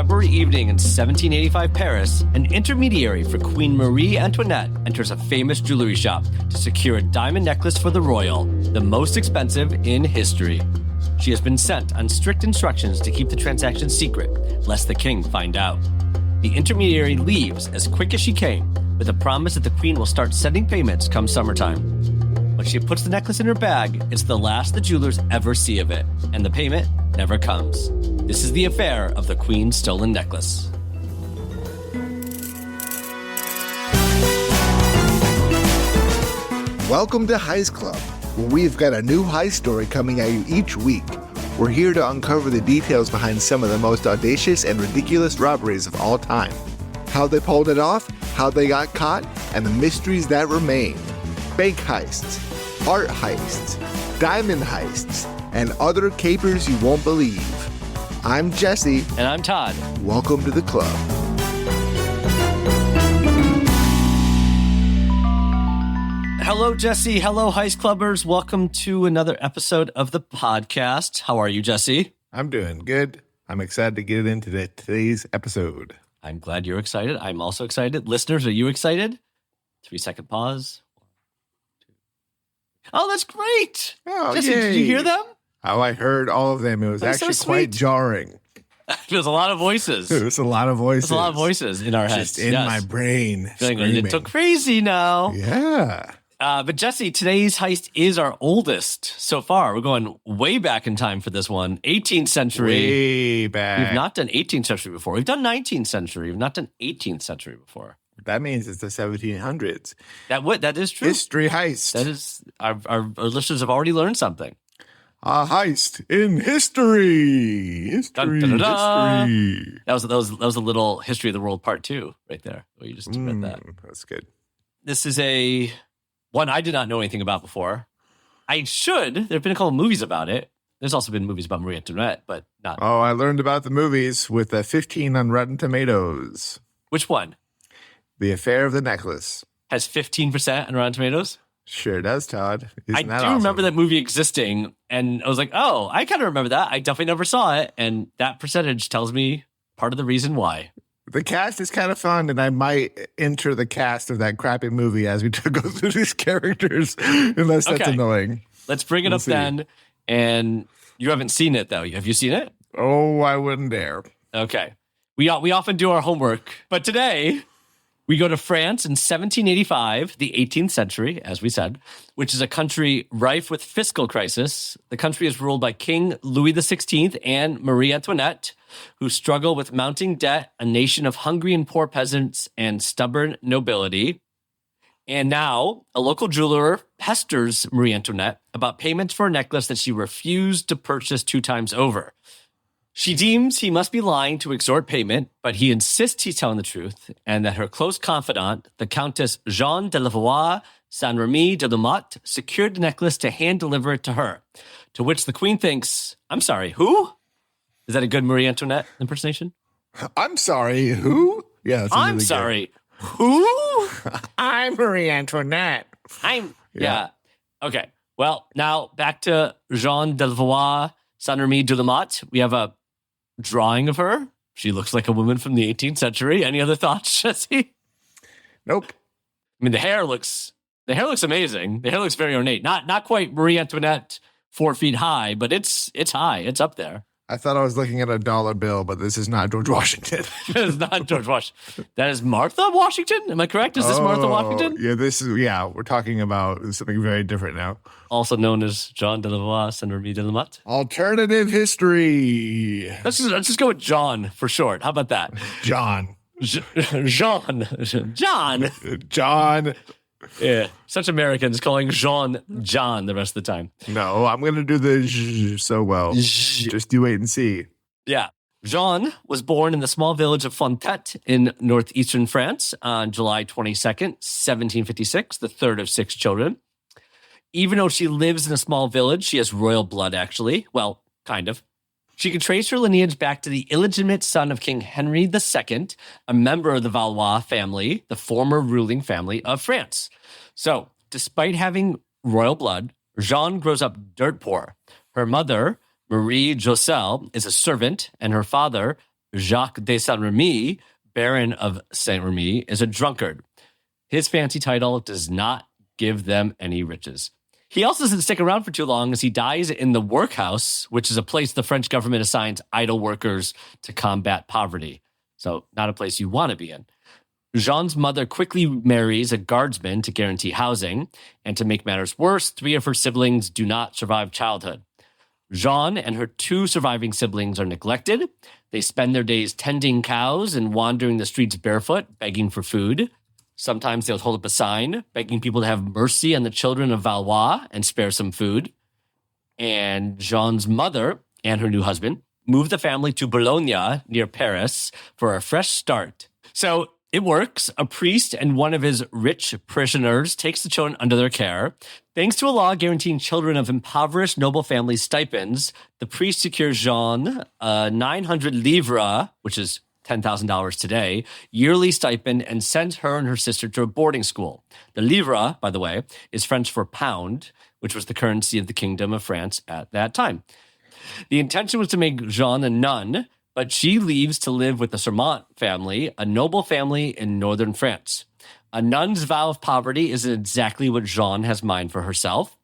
February evening in 1785 Paris, an intermediary for Queen Marie Antoinette enters a famous jewelry shop to secure a diamond necklace for the royal, the most expensive in history. She has been sent on strict instructions to keep the transaction secret, lest the king find out. The intermediary leaves as quick as she came, with a promise that the queen will start sending payments come summertime. When she puts the necklace in her bag, it's the last the jewelers ever see of it, and the payment never comes. This is the affair of the Queen's stolen necklace. Welcome to Heist Club, where we've got a new heist story coming at you each week. We're here to uncover the details behind some of the most audacious and ridiculous robberies of all time. How they pulled it off, how they got caught, and the mysteries that remain. Bank heists, art heists, diamond heists, and other capers you won't believe. I'm Jesse. And I'm Todd. Welcome to the club. Hello, Jesse. Hello, Heist Clubbers. Welcome to another episode of the podcast. How are you, Jesse? I'm doing good. I'm excited to get into today's episode. I'm glad you're excited. I'm also excited. Listeners, are you excited? 3-second pause. Oh, that's great. Oh, Jesse, yay. did you hear them? Oh, I heard all of them. It was That's actually so quite sweet. jarring. There's a lot of voices. There's a lot of voices. There's a lot of voices in our heads. Just in my brain. Feeling a Screaming. little crazy now. Yeah. But Jesse, today's heist is our oldest so far. We're going way back in time for this one. 18th century. Way back. We've not done 18th century before. We've done 19th century. We've not done 18th century before. That means it's the 1700s. That is true. History heist. That is our listeners have already learned something. A heist in history. History. Dun, dun, dun, dun. History. That was a little history of the world part 2 right there. Well, you just read that. That's good. This is a one I did not know anything about before. I should. There have been a couple of movies about it. There's also been movies about Marie Antoinette, but not. Oh, I learned about the movies with a 15 on Rotten Tomatoes. Which one? The Affair of the Necklace. Has 15% on Rotten Tomatoes? Sure does, Todd. I do remember that movie existing, and I was like, oh, I kind of remember that. I definitely never saw it, and that percentage tells me part of the reason why. The cast is kind of fun, and I might enter the cast of that crappy movie as we go through these characters, unless that's Okay. annoying. Let's bring it up then, and you haven't seen it, though. Have you seen it? Oh, I wouldn't dare. Okay. We often do our homework, but today we go to France in 1785, the 18th century, as we said, which is a country rife with fiscal crisis. The country is ruled by King Louis XVI and Marie Antoinette, who struggle with mounting debt, a nation of hungry and poor peasants, and stubborn nobility. And now, a local jeweler pesters Marie Antoinette about payments for a necklace that she refused to purchase 2 times over. She deems he must be lying to extort payment, but he insists he's telling the truth, and that her close confidant, the Countess Jeanne de Lavoie Saint-Remy de Lumotte, secured the necklace to hand-deliver it to her, to which the queen thinks, I'm sorry, who? Is that a good Marie Antoinette impersonation? I'm sorry, who? Yeah, that's I'm really sorry, who? good. I'm Marie Antoinette. Yeah. Okay, well, now back to Jeanne de Lavoie Saint-Remy de Lumotte. We have a drawing of her. She looks like a woman from the 18th century. Any other thoughts, Jesse? Nope. I mean, the hair looks amazing. The hair looks very ornate. Not quite Marie Antoinette 4 feet high, but it's high. It's up there. I thought I was looking at a dollar bill, but this is not George Washington. That is not George Washington. That is Martha Washington. Am I correct? Is this Martha Washington? Yeah, we're talking about something very different now. Also known as Jeanne de Lavoie Saint-Remy de Lumotte. Alternative history. Let's just go with John for short. How about that? John. John. Yeah, such Americans calling Jean John the rest of the time. No, I'm going to do the so well. Just you wait and see. Yeah. Jean was born in the small village of Fontet in northeastern France on July 22nd, 1756, the third of 6 children. Even though she lives in a small village, she has royal blood, actually. Well, kind of. She can trace her lineage back to the illegitimate son of King Henry II, a member of the Valois family, the former ruling family of France. So, despite having royal blood, Jeanne grows up dirt poor. Her mother, Marie Joselle, is a servant, and her father, Jacques de Saint-Remy, Baron of Saint-Remy, is a drunkard. His fancy title does not give them any riches. He also doesn't stick around for too long as he dies in the workhouse, which is a place the French government assigns idle workers to combat poverty. So not a place you want to be in. Jean's mother quickly marries a guardsman to guarantee housing, and to make matters worse, 3 of her siblings do not survive childhood. Jean and her 2 surviving siblings are neglected. They spend their days tending cows and wandering the streets barefoot, begging for food. Sometimes they'll hold up a sign, begging people to have mercy on the children of Valois and spare some food. And Jean's mother and her new husband moved the family to Bologna, near Paris, for a fresh start. So it works. A priest and one of his rich parishioners takes the children under their care. Thanks to a law guaranteeing children of impoverished noble families stipends, the priest secures Jean a 900 livres, which is $10,000 today, yearly stipend, and sends her and her sister to a boarding school. The livre, by the way, is French for pound, which was the currency of the Kingdom of France at that time. The intention was to make Jean a nun, but she leaves to live with the Sermont family, a noble family in northern France. A nun's vow of poverty is exactly what Jean has in mind for herself.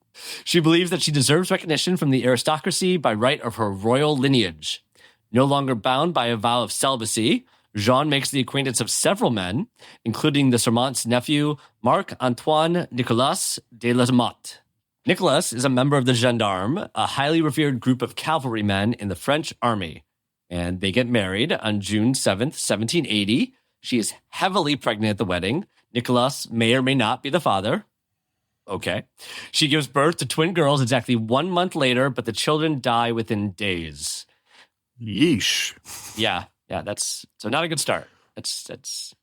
She believes that she deserves recognition from the aristocracy by right of her royal lineage. No longer bound by a vow of celibacy, Jean makes the acquaintance of several men, including the Sermont's nephew, Marc-Antoine Nicolas de la Motte. Nicolas is a member of the Gendarmes, a highly revered group of cavalrymen in the French army. And they get married on June 7th, 1780. She is heavily pregnant at the wedding. Nicolas may or may not be the father. Okay. She gives birth to twin girls exactly 1 month later, but the children die within days. Yeesh. Yeah. That's so not a good start. That's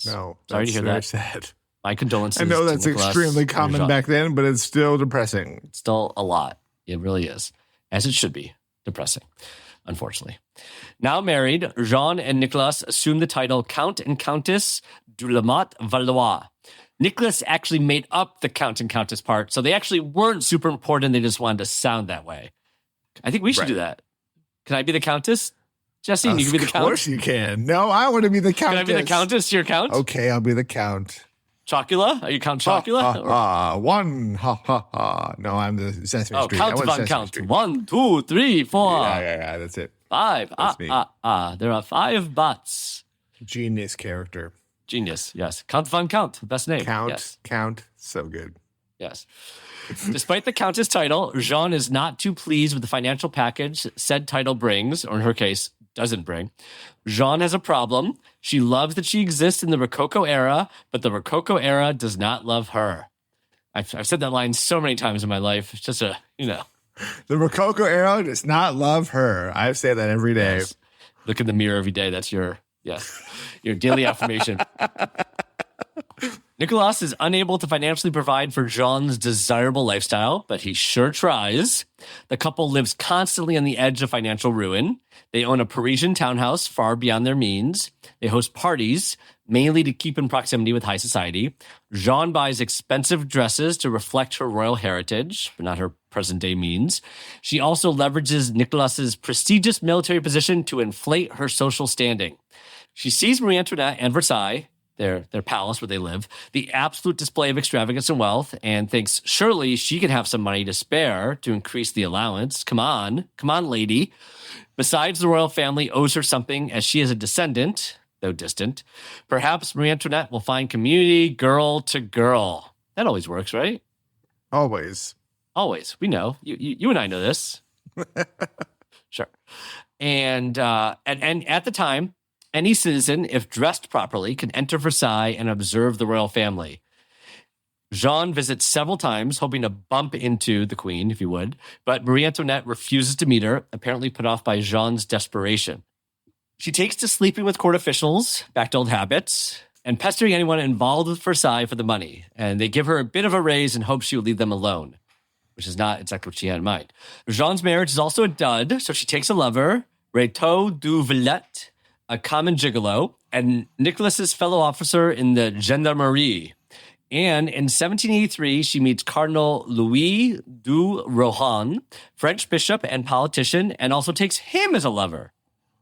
no. Sorry to hear that. Sad. My condolences. I know that's to Nicolas extremely common back then, but it's still depressing. It's still a lot. It really is. As it should be. Depressing, unfortunately. Now married, Jean and Nicolas assume the title Count and Countess de la Motte Valois. Nicolas actually made up the Count and Countess part, so they actually weren't super important. They just wanted to sound that way. I think we should do that. Can I be the Countess? Jesse, you can be the Count? Of course you can. No, I want to be the Countess. Can I be the Countess? Your Count? Okay, I'll be the Count. Chocula? Are you Count Chocula? One, ha, ha, ha. No, I'm the Sesame Street. Count von Count. Street. 1, 2, 3, 4. Yeah, that's it. 5. There are 5 bots. Genius character. Genius, yes. Count von Count, best name. Count, so good. Yes. Despite the Countess title, Jean is not too pleased with the financial package said title brings, or in her case, doesn't bring. Jean has a problem. She loves that she exists in the Rococo era, but the Rococo era does not love her. I've said that line so many times in my life. It's just The Rococo era does not love her. I say that every day. Yes. Look in the mirror every day. That's your daily affirmation. Nicolas is unable to financially provide for Jean's desirable lifestyle, but he sure tries. The couple lives constantly on the edge of financial ruin. They own a Parisian townhouse far beyond their means. They host parties, mainly to keep in proximity with high society. Jean buys expensive dresses to reflect her royal heritage, but not her present-day means. She also leverages Nicolas's prestigious military position to inflate her social standing. She sees Marie Antoinette and Versailles, their palace where they live, the absolute display of extravagance and wealth, and thinks surely she could have some money to spare to increase the allowance. Come on, lady. Besides, the royal family owes her something as she is a descendant, though distant. Perhaps Marie Antoinette will find community girl to girl. That always works, right? Always. We know. You and I know this. Sure. And at the time, any citizen, if dressed properly, can enter Versailles and observe the royal family. Jean visits several times, hoping to bump into the queen, if you would, but Marie Antoinette refuses to meet her, apparently put off by Jean's desperation. She takes to sleeping with court officials, back to old habits, and pestering anyone involved with Versailles for the money, and they give her a bit of a raise in hopes she will leave them alone, which is not exactly what she had in mind. Jean's marriage is also a dud, so she takes a lover, Rétaux du Villette, a common gigolo, and Nicolas's fellow officer in the Gendarmerie. And in 1783, she meets Cardinal Louis du Rohan, French bishop and politician, and also takes him as a lover.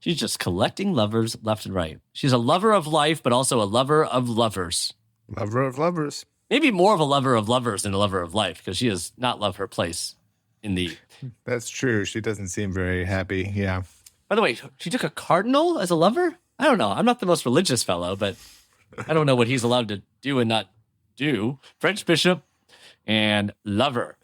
She's just collecting lovers left and right. She's a lover of life, but also a lover of lovers. Lover of lovers. Maybe more of a lover of lovers than a lover of life, because she does not love her place in the... That's true. She doesn't seem very happy. Yeah. By the way, she took a cardinal as a lover? I don't know. I'm not the most religious fellow, but I don't know what he's allowed to do and not do. French bishop and lover.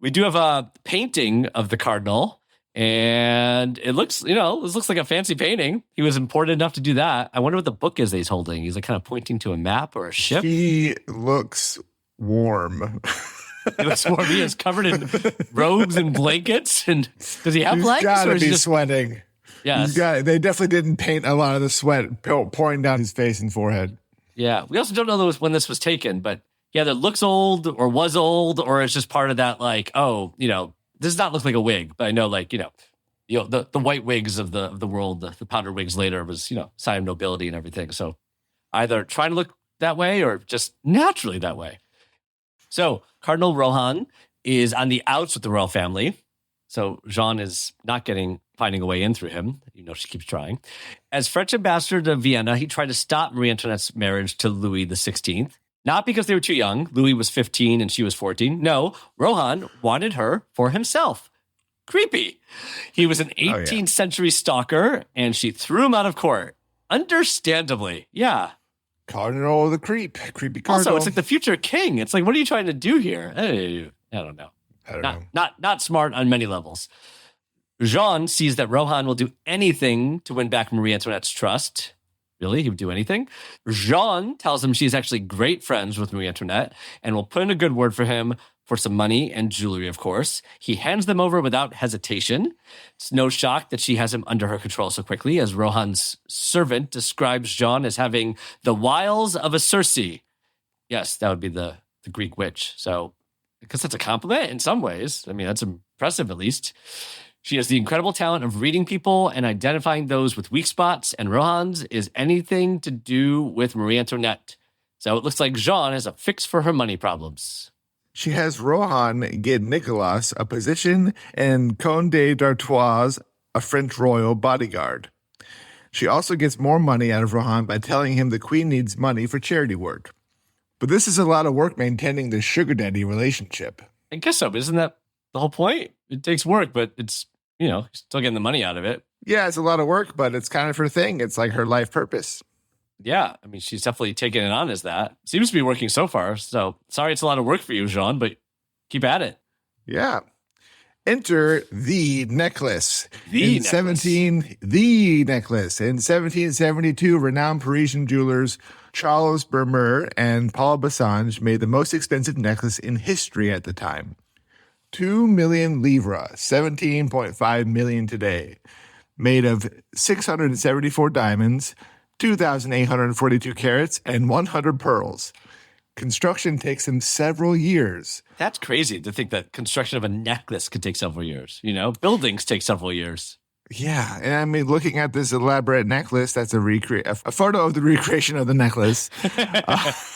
We do have a painting of the cardinal, and it looks, this looks like a fancy painting. He was important enough to do that. I wonder what the book is that he's holding. He's like kind of pointing to a map or a ship. He looks warm. He looks warm. He is covered in robes and blankets. And does he have legs? He's got to be just sweating. Yes. They definitely didn't paint a lot of the sweat pouring down his face and forehead. Yeah. We also don't know when this was taken, but he either looks old or was old, or it's just part of that, like, this does not look like a wig, but I know, the white wigs of the world, the powder wigs later was, sign of nobility and everything. So either trying to look that way or just naturally that way. So Cardinal Rohan is on the outs with the royal family. So Jean is not finding a way in through him. She keeps trying. As French ambassador to Vienna, he tried to stop Marie Antoinette's marriage to Louis XVI. Not because they were too young. Louis was 15 and she was 14. No, Rohan wanted her for himself. Creepy. He was an 18th century stalker, and she threw him out of court. Understandably. Yeah. Cardinal the creepy cardinal. Also, it's like the future king. It's like, what are you trying to do here? I don't know. Not smart on many levels. Jean sees that Rohan will do anything to win back Marie Antoinette's trust. Really? He would do anything? Jean tells him she's actually great friends with Marie Antoinette and will put in a good word for him for some money and jewelry, of course. He hands them over without hesitation. It's no shock that she has him under her control so quickly, as Rohan's servant describes Jean as having the wiles of a Circe. Yes, that would be the Greek witch. So, because that's a compliment in some ways. I mean, that's impressive at least. She has the incredible talent of reading people and identifying those with weak spots, and Rohan's is anything to do with Marie Antoinette. So it looks like Jean has a fix for her money problems. She has Rohan get Nicolas a position and Conde d'Artois a French royal bodyguard. She also gets more money out of Rohan by telling him the queen needs money for charity work. But this is a lot of work maintaining the sugar daddy relationship. I guess so, but isn't that the whole point? It takes work, but it's, still getting the money out of it. Yeah, it's a lot of work, but it's kind of her thing. It's like her life purpose. Yeah, I mean, she's definitely taking it on as that. Seems to be working so far. So sorry it's a lot of work for you, Jean, but keep at it. Yeah. Enter the necklace. The necklace. In 1772, renowned Parisian jewelers Charles Bermer and Paul Bassange made the most expensive necklace in history at the time. 2 million livres, 17.5 million today, made of 674 diamonds, 2,842 carats, and 100 pearls. Construction takes them several years. That's crazy to think that construction of a necklace could take several years. Buildings take several years. Yeah, and I mean, looking at this elaborate necklace, that's a photo of the recreation of the necklace. A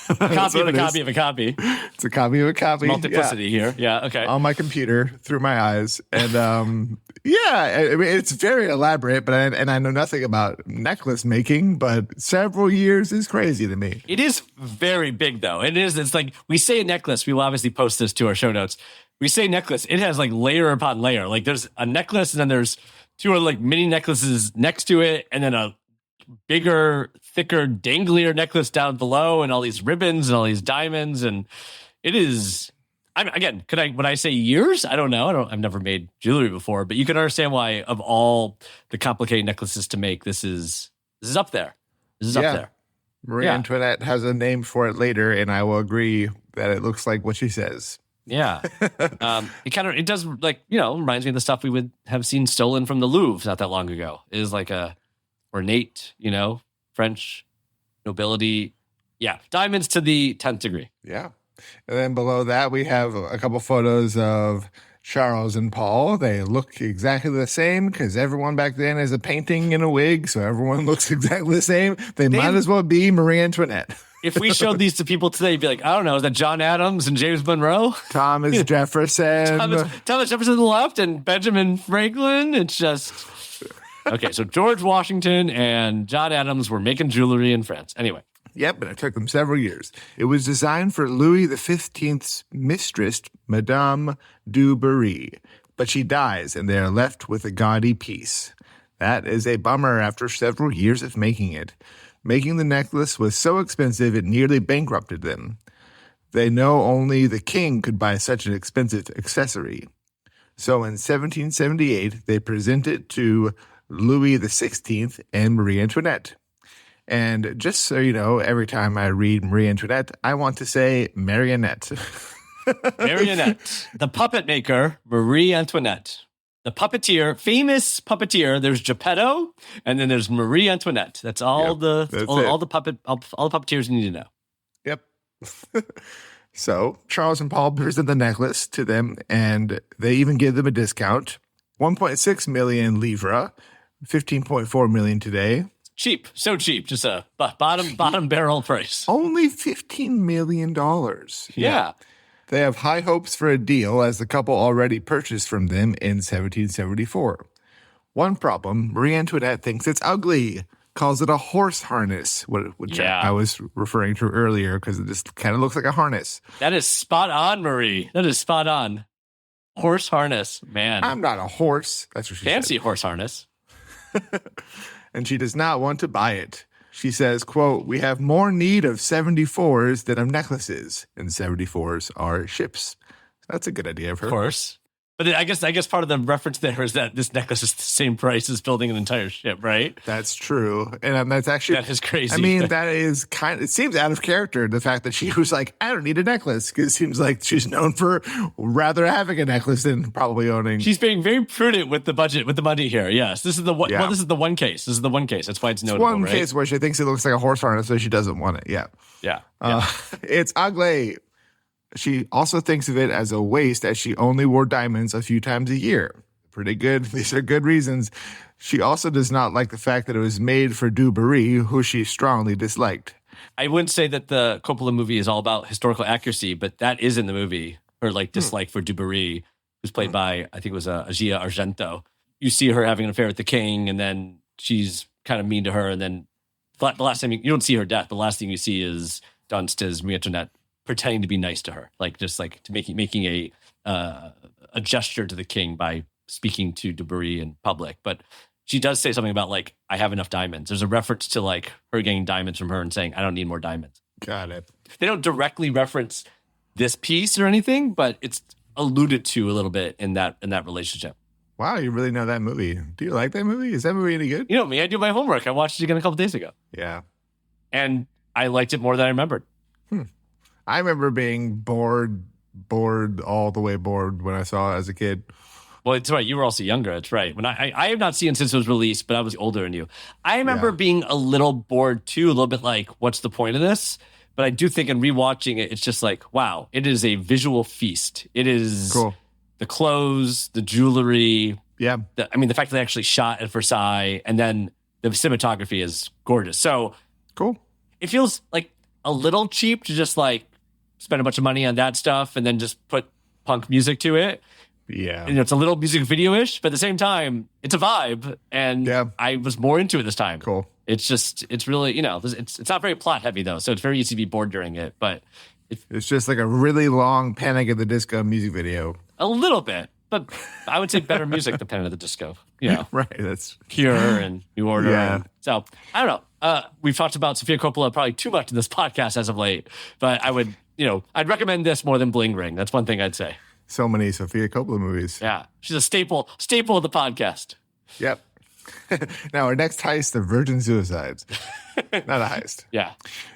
copy of a copy of a copy. It's a copy of a copy. Multiplicity here. Yeah, okay. On my computer, through my eyes. And I mean, it's very elaborate, but I know nothing about necklace making, but several years is crazy to me. It is very big, though. It's like, we say a necklace, we will obviously post this to our show notes. We say necklace, it has like layer upon layer. Like there's a necklace and then there's two other like mini necklaces next to it, and then a bigger, thicker, danglier necklace down below, and all these ribbons and all these diamonds. And it is, would I say years? I don't know. I've never made jewelry before, but you can understand why, of all the complicated necklaces to make, this is up there. This is up there. Marie Antoinette has a name for it later, and I will agree that it looks like what she says. Yeah. It does, reminds me of the stuff we would have seen stolen from the Louvre not that long ago. It is like a ornate, French nobility. Yeah. Diamonds to the 10th degree. Yeah. And then below that, we have a couple photos of Charles and Paul. They look exactly the same because everyone back then is a painting in a wig. So everyone looks exactly the same. They might as well be Marie Antoinette. If we showed these to people today, you'd be like, I don't know, is that John Adams and James Monroe? Thomas Jefferson. Thomas Jefferson on the left and Benjamin Franklin. It's just, Okay, so George Washington and John Adams were making jewelry in France. Anyway. Yep, and it took them several years. It was designed for Louis XV's mistress, Madame du Barry, but she dies, and they are left with a gaudy piece. That is a bummer after several years of making it. Making the necklace was so expensive it nearly bankrupted them. They know only the king could buy such an expensive accessory. So in 1778, they present it to Louis XVI and Marie Antoinette. And just so you know, every time I read Marie Antoinette, I want to say marionette. Marionette. The puppet maker, Marie Antoinette. The puppeteer, famous puppeteer, there's Geppetto, and then there's Marie Antoinette. That's all the puppeteers you need to know. Yep. So Charles and Paul present the necklace to them, and they even give them a discount. 1.6 million livres, 15.4 million today. Cheap, so cheap. Just a bottom barrel price. Only $15 million. Yeah. They have high hopes for a deal as the couple already purchased from them in 1774. One problem, Marie Antoinette thinks it's ugly, calls it a horse harness, which I was referring to earlier because it just kind of looks like a harness. That is spot on, Marie. That is spot on. Horse harness, man. I'm not a horse. That's what she said. Fancy horse harness. And she does not want to buy it. She says, quote, "We have more need of 74s than of necklaces, and 74s are ships." That's a good idea of her. Of course. But I guess part of the reference there is that this necklace is the same price as building an entire ship, right? That's true. And that's actually... That is crazy. I mean, that is it seems out of character, the fact that she was like, I don't need a necklace, because it seems like she's known for rather having a necklace than probably owning. She's being very prudent with the budget, with the money here. Yes. This is the one. Yeah. Well, this is the one case. This is the one case. That's why it's notable, one case where she thinks it looks like a horse harness, so she doesn't want it. Yeah. Yeah. It's ugly. She also thinks of it as a waste, as she only wore diamonds a few times a year. Pretty good. These are good reasons. She also does not like the fact that it was made for Du Barry, who she strongly disliked. I wouldn't say that the Coppola movie is all about historical accuracy, but that is in the movie. Her dislike for Du Barry, who's played by, I think it was Gia Argento. You see her having an affair with the king, and then she's kind of mean to her. And then the last time you don't see her death, but the last thing you see is Dunst as Marie Antoinette pretending to be nice to her, making a gesture to the king by speaking to Du Barry in public. But she does say something about I have enough diamonds. There's a reference to her getting diamonds from her and saying, I don't need more diamonds. Got it. They don't directly reference this piece or anything, but it's alluded to a little bit in that relationship. Wow, you really know that movie. Do you like that movie? Is that movie any good? You know me, I do my homework. I watched it again a couple days ago. Yeah. And I liked it more than I remembered. I remember being bored, all the way bored when I saw it as a kid. Well, it's right. You were also younger. That's right. When I have not seen it since it was released, but I was older than you. I remember being a little bored too, a little bit what's the point of this? But I do think in rewatching it, it's just wow, it is a visual feast. It is cool. The clothes, the jewelry. Yeah. The fact that they actually shot at Versailles, and then the cinematography is gorgeous. So cool. It feels a little cheap to just spend a bunch of money on that stuff and then just put punk music to it. Yeah. And, it's a little music video-ish, but at the same time, it's a vibe. And I was more into it this time. Cool. It's really, it's not very plot heavy though. So it's very easy to be bored during it, but it's just a really long Panic at the Disco music video. A little bit, but I would say better music than Panic at the Disco. Right. That's Cure and New Order. Yeah. So I don't know. We've talked about Sofia Coppola probably too much in this podcast as of late, but I would, I'd recommend this more than Bling Ring. That's one thing I'd say. So many Sofia Coppola movies. Yeah. She's a staple of the podcast. Yep. Now, our next heist, the Virgin Suicides. Not a heist. Yeah.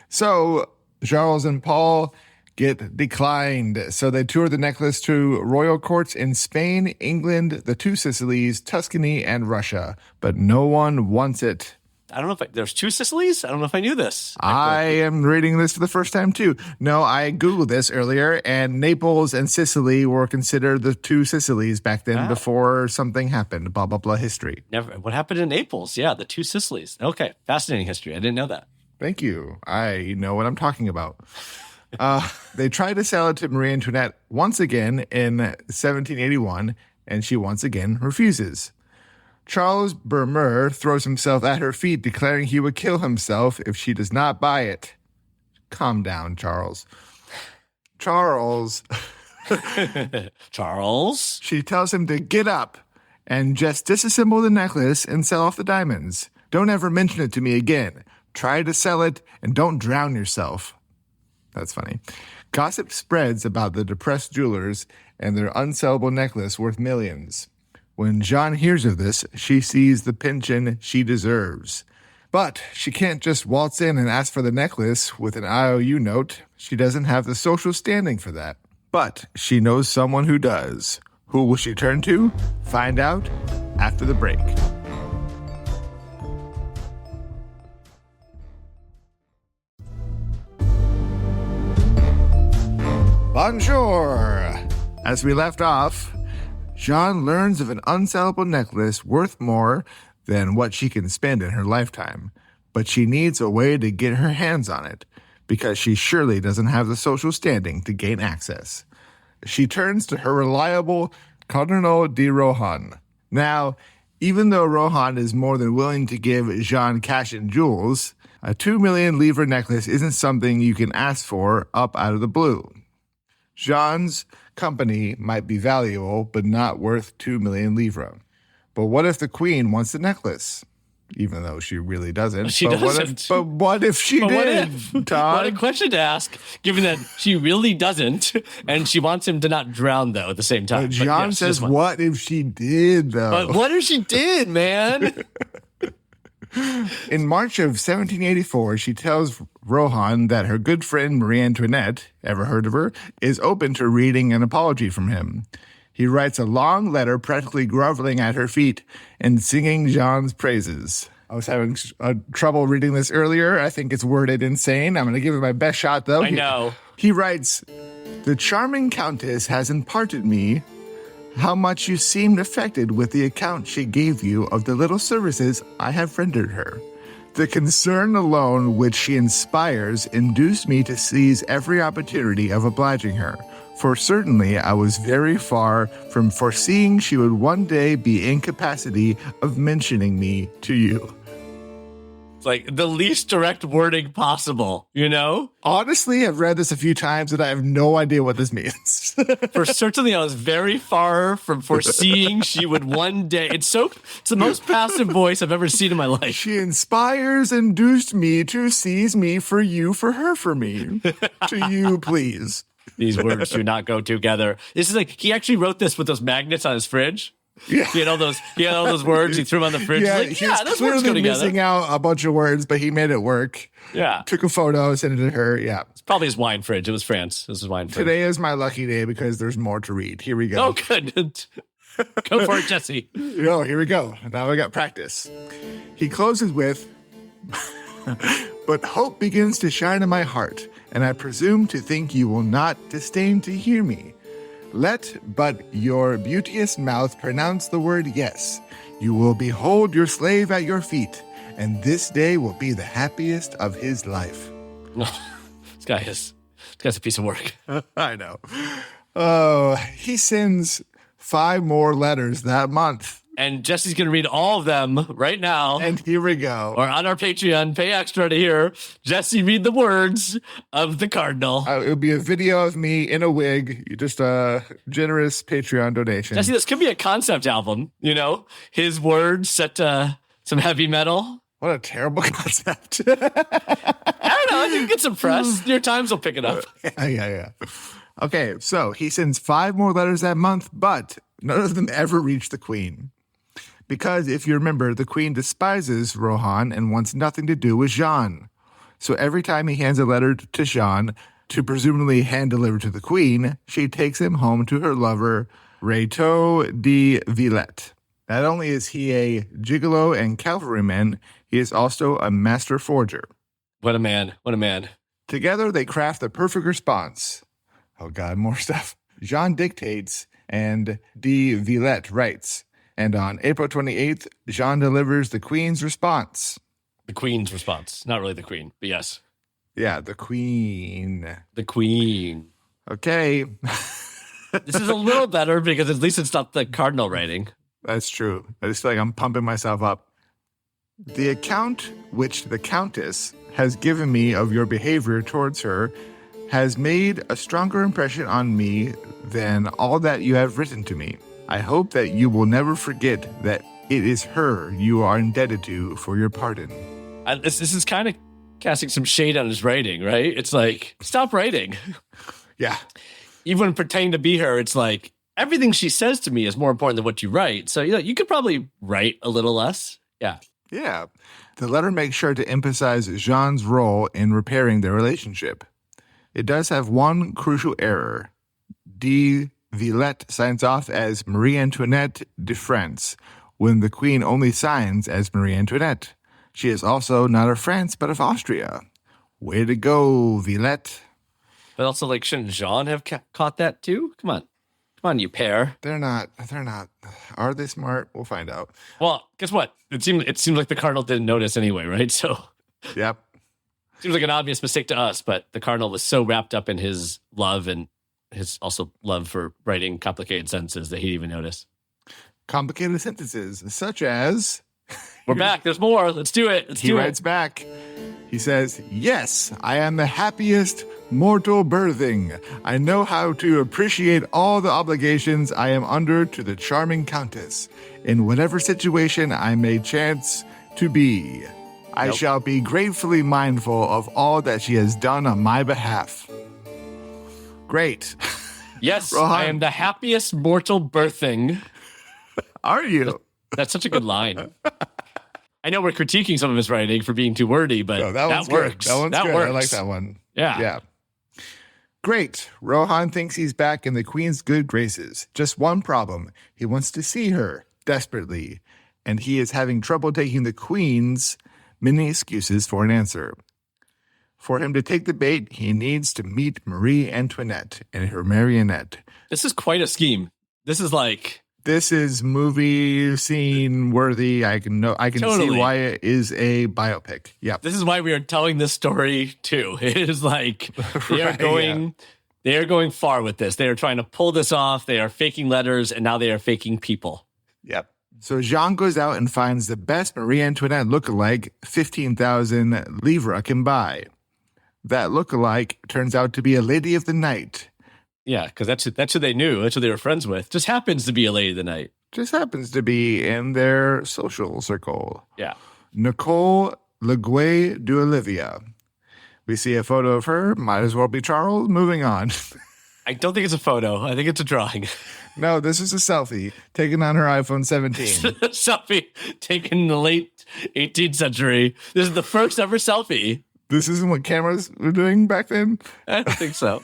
So Charles and Paul get declined. So they tour the necklace to royal courts in Spain, England, the two Sicilies, Tuscany, and Russia. But no one wants it. I don't know if there's two Sicilies. I don't know if I knew this. I am reading this for the first time too. No, I Googled this earlier, and Naples and Sicily were considered the two Sicilies back then before something happened. Blah, blah, blah history. Never. What happened in Naples? Yeah, the two Sicilies. Okay, fascinating history. I didn't know that. Thank you. I know what I'm talking about. They tried to sell it to Marie Antoinette once again in 1781, and she once again refuses. Charles Bermer throws himself at her feet, declaring he would kill himself if she does not buy it. Calm down, Charles. Charles. Charles? She tells him to get up and just disassemble the necklace and sell off the diamonds. Don't ever mention it to me again. Try to sell it and don't drown yourself. That's funny. Gossip spreads about the depressed jewelers and their unsellable necklace worth millions. When Jean hears of this, she sees the pension she deserves. But she can't just waltz in and ask for the necklace with an IOU note. She doesn't have the social standing for that. But she knows someone who does. Who will she turn to? Find out after the break. Bonjour! As we left off, Jean learns of an unsellable necklace worth more than what she can spend in her lifetime, but she needs a way to get her hands on it, because she surely doesn't have the social standing to gain access. She turns to her reliable Cardinal de Rohan. Now, even though Rohan is more than willing to give Jean cash and jewels, a 2 million livre necklace isn't something you can ask for up out of the blue. Jean's company might be valuable, but not worth 2 million livres. But what if the queen wants the necklace? Even though she really doesn't. She doesn't. But what if she did, Todd? What a question to ask, given that she really doesn't, and she wants him to not drown, though, at the same time. John says, what if she did, though? But what if she did, man? In March of 1784, she tells Rohan that her good friend Marie Antoinette, ever heard of her, is open to reading an apology from him. He writes a long letter practically groveling at her feet and singing Jean's praises. I was having trouble reading this earlier. I think it's worded insane. I'm going to give it my best shot, though. I know. He writes, "The charming countess has imparted me how much you seemed affected with the account she gave you of the little services I have rendered her. The concern alone which she inspires induced me to seize every opportunity of obliging her, for certainly I was very far from foreseeing she would one day be in capacity of mentioning me to you." It's like the least direct wording possible, you know? Honestly, I've read this a few times and I have no idea what this means. For certainly I was very far from foreseeing she would one day. It's the most passive voice I've ever seen in my life. She inspires, induced me to seize me for you, for her, for me. To you, please. These words do not go together. This is like, he actually wrote this with those magnets on his fridge. Yeah. He had all those words. He threw them on the fridge. Yeah, He's like, those words go together. Missing out a bunch of words, but he made it work. Yeah. Took a photo, sent it to her. Yeah. It's probably his wine fridge. It was France. This is wine fridge. Today is my lucky day because there's more to read. Here we go. Oh, good. Go for it, Jesse. Oh, here we go. Now I got practice. He closes with, "But hope begins to shine in my heart, and I presume to think you will not disdain to hear me. Let but your beauteous mouth pronounce the word yes. You will behold your slave at your feet, and this day will be the happiest of his life." This guy's a piece of work. I know. Oh, he sends 5 more letters that month. And Jesse's going to read all of them right now. And here we go. Or on our Patreon, pay extra to hear Jesse read the words of the Cardinal. It would be a video of me in a wig, just a generous Patreon donation. Jesse, this could be a concept album, you know? His words set to some heavy metal. What a terrible concept. I don't know. I think it gets some press. New York Times will pick it up. Yeah. Okay, so he sends 5 more letters that month, but none of them ever reach the Queen. Because, if you remember, the Queen despises Rohan and wants nothing to do with Jean. So every time he hands a letter to Jean to presumably hand-deliver to the Queen, she takes him home to her lover, Réteau de Villette. Not only is he a gigolo and cavalryman, he is also a master forger. What a man. What a man. Together, they craft the perfect response. Oh, God, more stuff. Jean dictates, and de Villette writes. And on April 28th, Jean delivers the Queen's response. The Queen's response. Not really the Queen, but yes. Yeah, the Queen. The Queen. Okay. This is a little better because at least it's not the Cardinal writing. That's true. I just feel like I'm pumping myself up. The account which the Countess has given me of your behavior towards her has made a stronger impression on me than all that you have written to me. I hope that you will never forget that it is her you are indebted to for your pardon. This is kind of casting some shade on his writing, right? It's like, stop writing. Yeah. Even when pretending to be her, it's like, everything she says to me is more important than what you write. So, you could probably write a little less. Yeah. Yeah. The letter makes sure to emphasize Jean's role in repairing their relationship. It does have one crucial error. De Villette signs off as Marie Antoinette de France, when the Queen only signs as Marie Antoinette. She is also not of France, but of Austria. Way to go, Villette. But also, like, shouldn't Jean have caught that too? Come on, you pair. They're not. Are they smart? We'll find out. Well, guess what? It seems like the Cardinal didn't notice anyway, right? So, yep. Seems like an obvious mistake to us, but the Cardinal was so wrapped up in his love and his also love for writing complicated sentences that he didn't even notice. Complicated sentences, such as... We're back. There's more. Let's do it. He writes back. He says, "Yes, I am the happiest mortal birthing. I know how to appreciate all the obligations I am under to the charming Countess, in whatever situation I may chance to be. I shall be gratefully mindful of all that she has done on my behalf." Great. Yes, Rohan. I am the happiest mortal birthing. Are you? That's such a good line. I know we're critiquing some of his writing for being too wordy, but No, that works. That one's that good. works. I like that one. Yeah. Great. Rohan thinks he's back in the Queen's good graces. Just one problem. He wants to see her desperately, and he is having trouble taking the Queen's many excuses for an answer. For him to take the bait, he needs to meet Marie Antoinette and her marionette. This is quite a scheme. This is movie scene worthy. I can Totally. see why it is a biopic. Yeah. This is why we are telling this story too. It is like they are going far with this. They are trying to pull this off. They are faking letters, and now they are faking people. Yep. So Jean goes out and finds the best Marie Antoinette lookalike 15,000 livres can buy. That lookalike turns out to be a lady of the night. Yeah, because that's who they knew. That's who they were friends with. Just happens to be a lady of the night. Just happens to be in their social circle. Yeah. Nicole Leguay d'Olivia. We see a photo of her. Might as well be Charles. Moving on. I don't think it's a photo. I think it's a drawing. No, this is a selfie taken on her iPhone 17. Selfie taken in the late 18th century. This is the first ever selfie. This isn't what cameras were doing back then? I don't think so.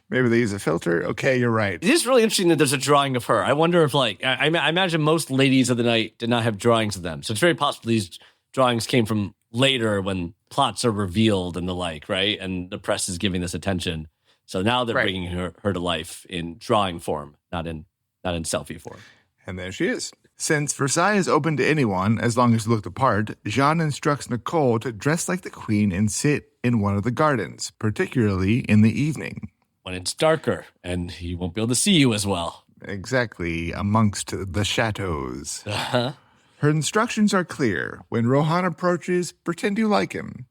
Maybe they use a filter. Okay, you're right. It is really interesting that there's a drawing of her. I wonder if, like, I imagine most ladies of the night did not have drawings of them. So it's very possible these drawings came from later when plots are revealed and the like, right? And the press is giving this attention. So now they're bringing her to life in drawing form, not in selfie form. And there she is. Since Versailles is open to anyone, as long as you look the part, Jean instructs Nicole to dress like the Queen and sit in one of the gardens, particularly in the evening. When it's darker, and he won't be able to see you as well. Exactly, amongst the chateaus. Uh-huh. Her instructions are clear. When Rohan approaches, pretend you like him.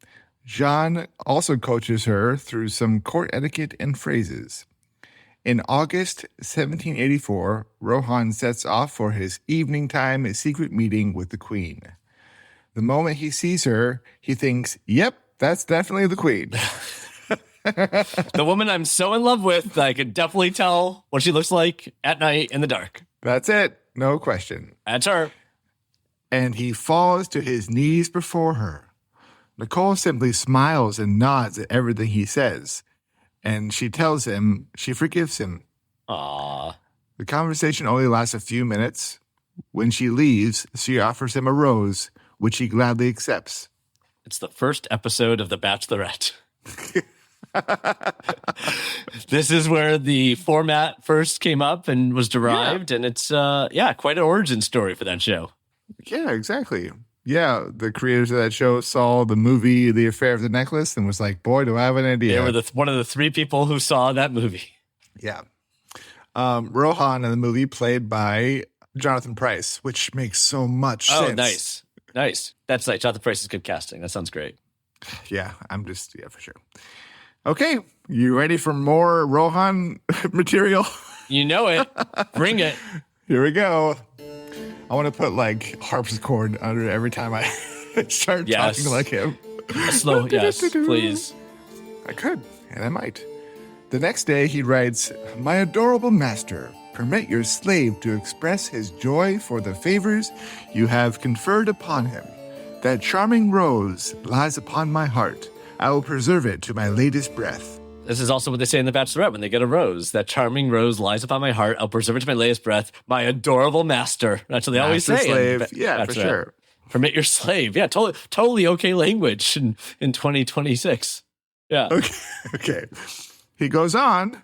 Jean also coaches her through some court etiquette and phrases. In August 1784, Rohan sets off for his evening time secret meeting with the Queen. The moment he sees her, he thinks, yep, that's definitely the Queen. The woman I'm so in love with, I could definitely tell what she looks like at night in the dark. That's it. No question. That's her. And he falls to his knees before her. Nicole simply smiles and nods at everything he says. And she tells him she forgives him. Aww. The conversation only lasts a few minutes. When she leaves, she offers him a rose, which he gladly accepts. It's the first episode of The Bachelorette. This is where the format first came up and was derived, and it's quite an origin story for that show. Yeah, exactly. Yeah, the creators of that show saw the movie The Affair of the Necklace and was like, boy, do I have an idea. They were one of the three people who saw that movie. Yeah. Rohan in the movie, played by Jonathan Pryce, which makes so much Oh, sense. nice. That's like Jonathan Pryce is good casting. That sounds great. Yeah, for sure. Okay, you ready for more Rohan material? You know it. Bring it. Here we go. I want to put like harpsichord under it every time I start talking like him. Slow, yes, please. I could, and I might. The next day he writes, "My adorable master, permit your slave to express his joy for the favors you have conferred upon him. That charming rose lies upon my heart. I will preserve it to my latest breath." This is also what they say in The Bachelorette when they get a rose. That charming rose lies upon my heart. I'll preserve it to my latest breath. My adorable master. That's what they always say. Slave. Yeah, for sure. Permit your slave. Yeah, totally okay language in 2026. Yeah. Okay. He goes on.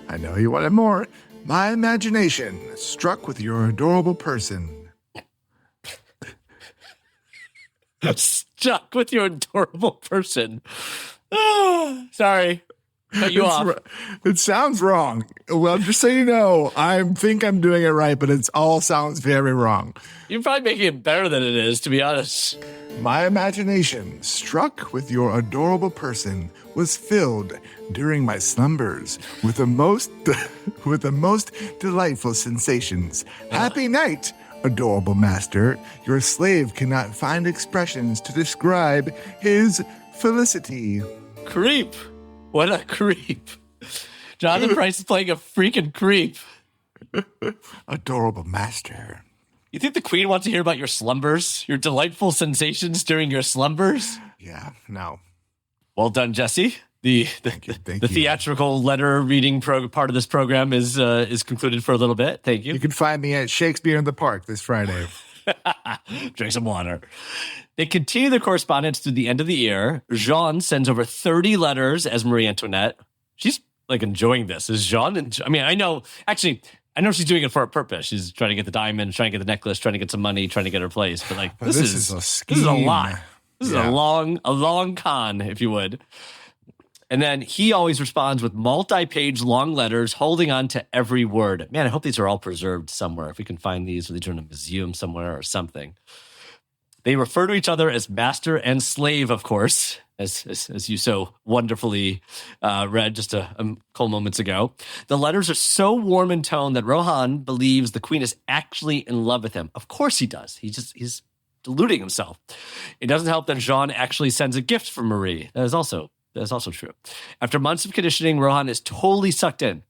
"I know you wanted more. My imagination struck with your adorable person." Stuck with your adorable person. Oh, sorry. Cut you off. It sounds wrong. Well, just so you know, I think I'm doing it right, but it all sounds very wrong. You're probably making it better than it is, to be honest. "My imagination, struck with your adorable person, was filled during my slumbers with the most delightful sensations. Happy night, adorable master. Your slave cannot find expressions to describe his felicity." Creep. What a creep. Jonathan Pryce is playing a freaking creep. "Adorable master." You think the queen wants to hear about your slumbers? Your delightful sensations during your slumbers? Yeah, no. Well done, Jesse. Thank you. Theatrical letter reading part of this program is concluded for a little bit. Thank you. You can find me at Shakespeare in the Park this Friday. Drink some water. They continue their correspondence through the end of the year. Jean sends over 30 letters as Marie Antoinette. She's like enjoying this. Is Jean? I know she's doing it for a purpose. She's trying to get the diamond, trying to get the necklace, trying to get some money, trying to get her place. But like this is a scheme. This is a lot. This is a long con, if you would. And then he always responds with multi-page long letters, holding on to every word. Man, I hope these are all preserved somewhere. If we can find these, or these are in a museum somewhere or something. They refer to each other as master and slave, of course, as you so wonderfully read just a couple moments ago. The letters are so warm in tone that Rohan believes the queen is actually in love with him. Of course he does. He's deluding himself. It doesn't help that Jean actually sends a gift for Marie. That is also true. After months of conditioning, Rohan is totally sucked in.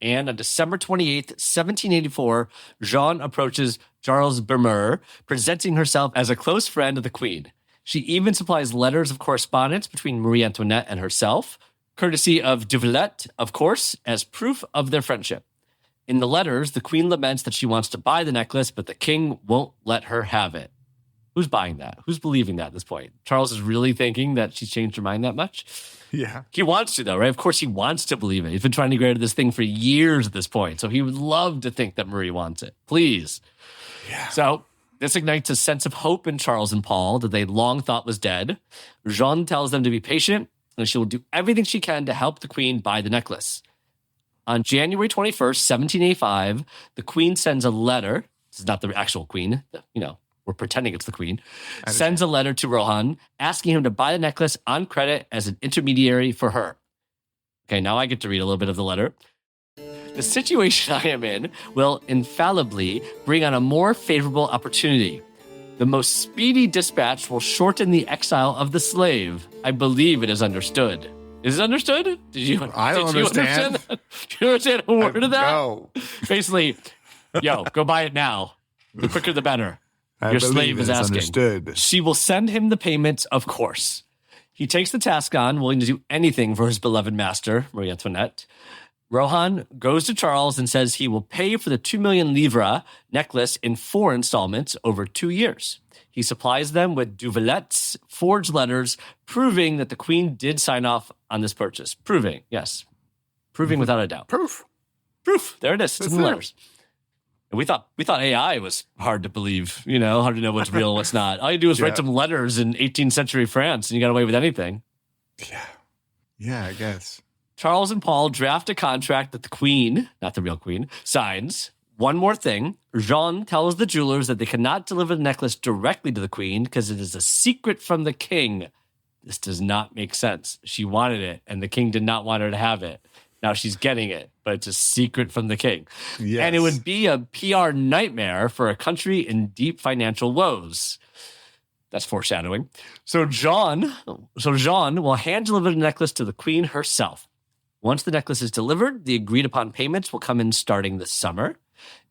And on December 28th, 1784, Jean approaches Charles Bermeur, presenting herself as a close friend of the queen. She even supplies letters of correspondence between Marie Antoinette and herself, courtesy of Duvelet, of course, as proof of their friendship. In the letters, the queen laments that she wants to buy the necklace, but the king won't let her have it. Who's buying that? Who's believing that at this point? Charles is really thinking that she's changed her mind that much? Yeah. He wants to, though, right? Of course he wants to believe it. He's been trying to get rid of this thing for years at this point. So he would love to think that Marie wants it. Please. Yeah. So this ignites a sense of hope in Charles and Paul that they long thought was dead. Jean tells them to be patient, and she will do everything she can to help the queen buy the necklace. On January 21st, 1785, the queen sends a letter. This is not the actual queen, we're pretending it's the queen, sends a letter to Rohan asking him to buy the necklace on credit as an intermediary for her. Okay, now I get to read a little bit of the letter. "The situation I am in will infallibly bring on a more favorable opportunity. The most speedy dispatch will shorten the exile of the slave. I believe it is understood." Is it understood? I don't understand. Do you understand a word of that? No. Basically, go buy it now. The quicker the better. Your slave is asking. Understood. She will send him the payments, of course. He takes the task on, willing to do anything for his beloved master, Marie Antoinette. Rohan goes to Charles and says he will pay for the 2 million livres necklace in 4 installments over 2 years. He supplies them with Duvelet's forged letters, proving that the queen did sign off on this purchase. Proving, yes. Proving without a doubt. Proof. There it is. It's in the letters. And we thought AI was hard to believe, hard to know what's real and what's not. All you do is write some letters in 18th century France and you got away with anything. Yeah. Yeah, I guess. Charles and Paul draft a contract that the queen, not the real queen, signs. One more thing. Jean tells the jewelers that they cannot deliver the necklace directly to the queen because it is a secret from the king. This does not make sense. She wanted it, and the king did not want her to have it. Now she's getting it, but it's a secret from the king. Yes. And it would be a PR nightmare for a country in deep financial woes. That's foreshadowing. So Jean will hand deliver the necklace to the queen herself. Once the necklace is delivered, the agreed upon payments will come in starting this summer.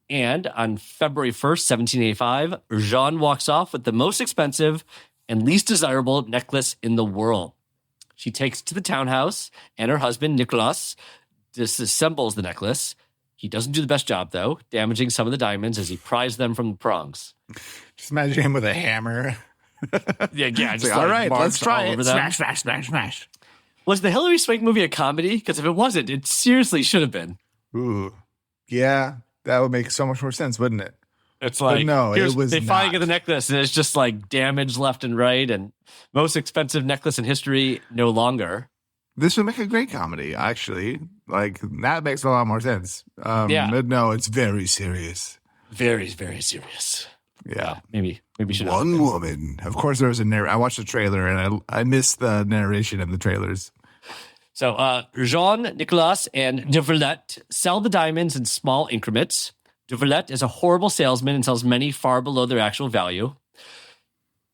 And on February 1st, 1785, Jean walks off with the most expensive and least desirable necklace in the world. She takes it to the townhouse, and her husband, Nicolas, disassembles the necklace. He doesn't do the best job, though, damaging some of the diamonds as he pries them from the prongs. Just imagine him with a hammer. Yeah, just like, all right, let's try it. Smash, smash, smash, smash. Was the Hilary Swank movie a comedy? Because if it wasn't, it seriously should have been. Ooh, yeah, that would make so much more sense, wouldn't it? It's like, but no, it was they not. finally get the necklace, and it's just like damage left and right, and most expensive necklace in history no longer. This would make a great comedy, actually. Like, that makes a lot more sense. Yeah. But no, it's very serious. Very, very serious. Yeah. Maybe should One woman. Of course, there was a I watched the trailer, and I missed the narration of the trailers. So Jean, Nicolas, and de Verlet sell the diamonds in small increments. De Verlet is a horrible salesman and sells many far below their actual value.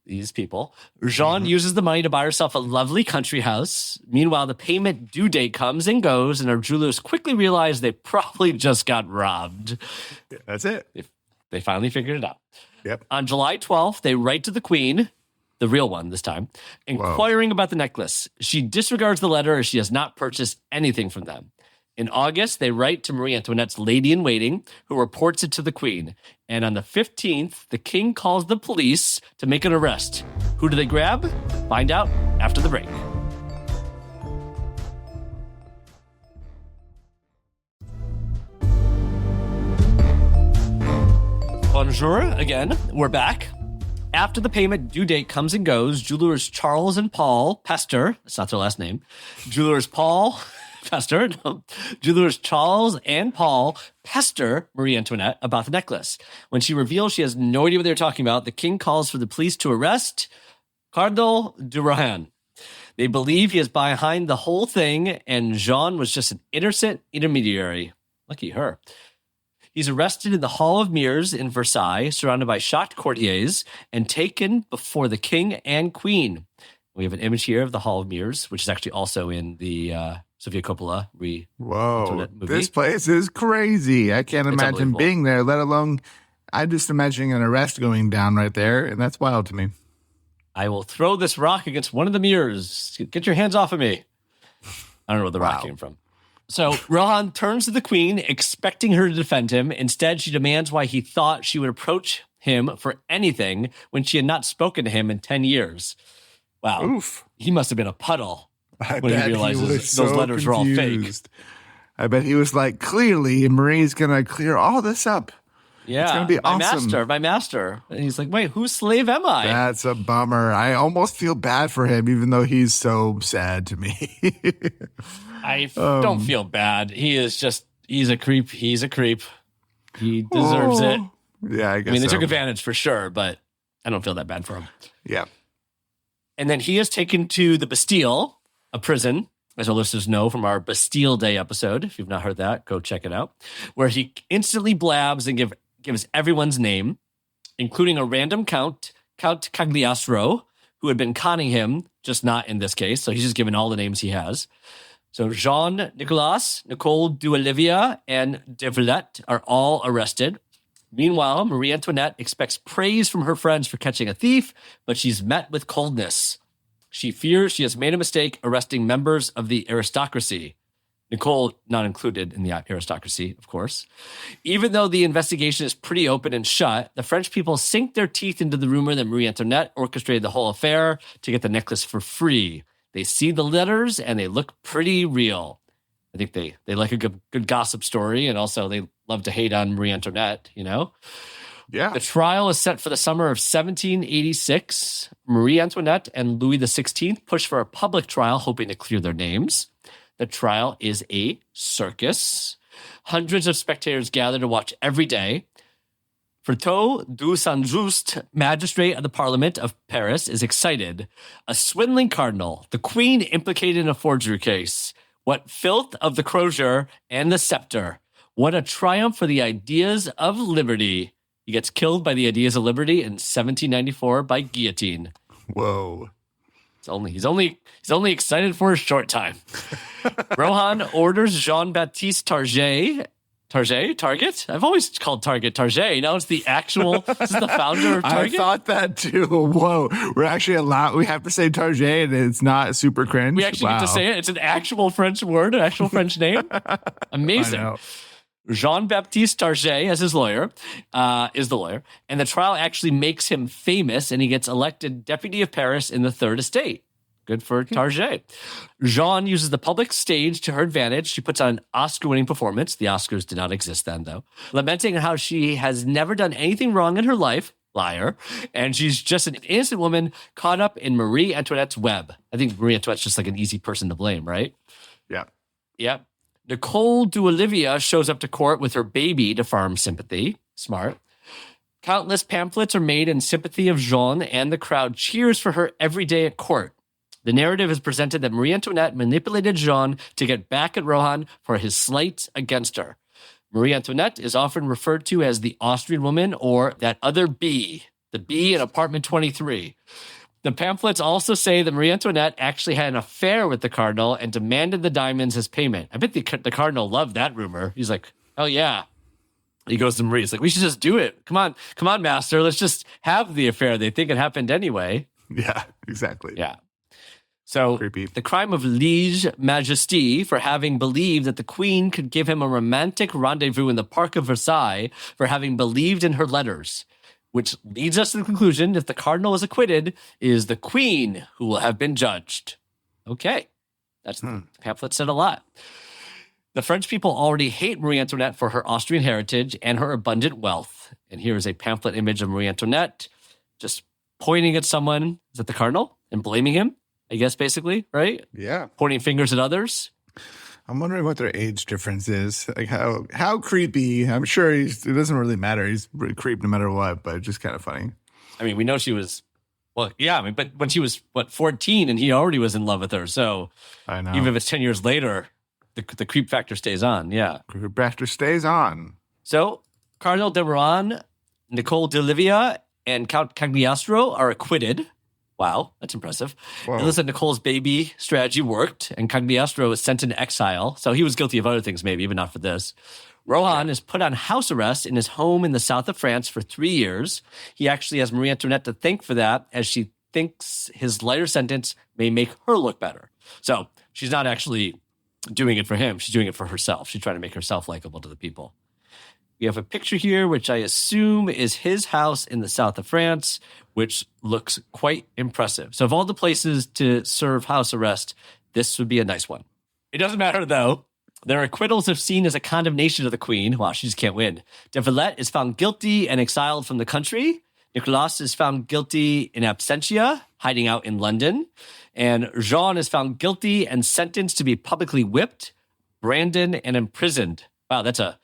These people. Jean uses the money to buy herself a lovely country house. Meanwhile, the payment due date comes and goes, and our jewelers quickly realize they probably just got robbed. Yeah, that's it. They finally figured it out. Yep. On July 12th, they write to the queen, the real one this time, inquiring about the necklace. She disregards the letter as she has not purchased anything from them. In August, they write to Marie Antoinette's lady-in-waiting, who reports it to the queen. And on the 15th, the king calls the police to make an arrest. Who do they grab? Find out after the break. Bonjour again. We're back. After the payment due date comes and goes, jewelers Charles and Paul Pester, that's not their last name, jewelers Charles and Paul pester Marie Antoinette about the necklace. When she reveals she has no idea what they're talking about, the king calls for the police to arrest Cardinal de Rohan. They believe he is behind the whole thing, and Jean was just an innocent intermediary. Lucky her. He's arrested in the Hall of Mirrors in Versailles, surrounded by shocked courtiers, and taken before the king and queen. We have an image here of the Hall of Mirrors, which is actually also in the Sofia Coppola Whoa, movie. This place is crazy. I can't imagine being there, let alone I'm just imagining an arrest going down right there, and that's wild to me. I will throw this rock against one of the mirrors. Get your hands off of me. I don't know where the rock came from. So Rohan turns to the queen, expecting her to defend him. Instead, she demands why he thought she would approach him for anything when she had not spoken to him in 10 years. Wow. Oof. He must have been a puddle I when bet he realizes was those so letters confused. were all fake. I bet he was like, clearly, Marie's going to clear all this up. Yeah. It's going to be awesome. My master. And he's like, wait, whose slave am I? That's a bummer. I almost feel bad for him, even though he's so sad to me. I don't feel bad. He's a creep. He's a creep. He deserves it. Yeah, I guess they so. took advantage for sure, but I don't feel that bad for him. Yeah. And then he is taken to the Bastille, a prison, as our listeners know from our Bastille Day episode. If you've not heard that, go check it out, where he instantly blabs and gives everyone's name, including a random Count Cagliostro, who had been conning him, just not in this case. So he's just given all the names he has. So Jean, Nicolas, Nicole Duolivia, and de Verlet are all arrested. Meanwhile, Marie Antoinette expects praise from her friends for catching a thief, but she's met with coldness. She fears she has made a mistake arresting members of the aristocracy. Nicole not included in the aristocracy, of course. Even though the investigation is pretty open and shut, the French people sink their teeth into the rumor that Marie Antoinette orchestrated the whole affair to get the necklace for free. They see the letters and they look pretty real. I think they like a good gossip story, and also they love to hate on Marie Antoinette, you know? Yeah. The trial is set for the summer of 1786. Marie Antoinette and Louis XVI push for a public trial, hoping to clear their names. The trial is a circus. Hundreds of spectators gather to watch every day. Fertot du Saint-Just, magistrate of the Parliament of Paris, is excited. A swindling cardinal, the queen implicated in a forgery case. What filth of the crozier and the scepter. What a triumph for the ideas of liberty. He gets killed by the ideas of liberty in 1794 by guillotine. Whoa. He's only excited for a short time. Rohan orders Jean-Baptiste Target? I've always called Target Target. Now it's the actual, this is the founder of Target? I thought that too. Whoa. We're actually we have to say Target and it's not super cringe. We actually get to say it. It's an actual French word, an actual French name. Amazing. Jean-Baptiste Target, as his lawyer, is the lawyer. And the trial actually makes him famous and he gets elected deputy of Paris in the Third Estate. Good for Target. Jean uses the public stage to her advantage. She puts on an Oscar-winning performance. The Oscars did not exist then, though. Lamenting how she has never done anything wrong in her life. Liar. And she's just an innocent woman caught up in Marie Antoinette's web. I think Marie Antoinette's just like an easy person to blame, right? Yeah. Yeah. Nicole Duolivia shows up to court with her baby to farm sympathy. Smart. Countless pamphlets are made in sympathy of Jean, and the crowd cheers for her every day at court. The narrative is presented that Marie Antoinette manipulated Jean to get back at Rohan for his slight against her. Marie Antoinette is often referred to as the Austrian woman or that other bee, the bee in apartment 23. The pamphlets also say that Marie Antoinette actually had an affair with the cardinal and demanded the diamonds as payment. I bet the cardinal loved that rumor. He's like, oh yeah. He goes to Marie. He's like, we should just do it. Come on, master. Let's just have the affair. They think it happened anyway. Yeah, exactly. Yeah. So creepy. The crime of lèse majesté for having believed that the queen could give him a romantic rendezvous in the Park of Versailles for having believed in her letters, which leads us to the conclusion, if the cardinal is acquitted, is the queen who will have been judged. Okay. That's the pamphlet said a lot. The French people already hate Marie Antoinette for her Austrian heritage and her abundant wealth. And here is a pamphlet image of Marie Antoinette just pointing at someone, is that the cardinal, and blaming him, I guess, basically, right? Yeah. Pointing fingers at others. I'm wondering what their age difference is. Like how creepy. I'm sure it doesn't really matter. He's really creep no matter what, but just kind of funny. I mean, we know she was, well, yeah, I mean, but when she was, 14 and he already was in love with her. So I know. Even if it's 10 years later, the creep factor stays on. Yeah. Creep factor stays on. So Cardinal de Rohan, Nicole Duolivia, and Count Cagliostro are acquitted. Wow, that's impressive. It looks like Nicole's baby strategy worked, and Cagliostro was sent into exile. So he was guilty of other things, maybe, but not for this. Rohan is put on house arrest in his home in the south of France for 3 years. He actually has Marie Antoinette to thank for that, as she thinks his lighter sentence may make her look better. So she's not actually doing it for him. She's doing it for herself. She's trying to make herself likable to the people. We have a picture here, which I assume is his house in the south of France, which looks quite impressive. So of all the places to serve house arrest, this would be a nice one. It doesn't matter, though. Their acquittals are seen as a condemnation of the queen. Wow, she just can't win. De Villette is found guilty and exiled from the country. Nicolas is found guilty in absentia, hiding out in London. And Jean is found guilty and sentenced to be publicly whipped, branded, and imprisoned. Wow, that's a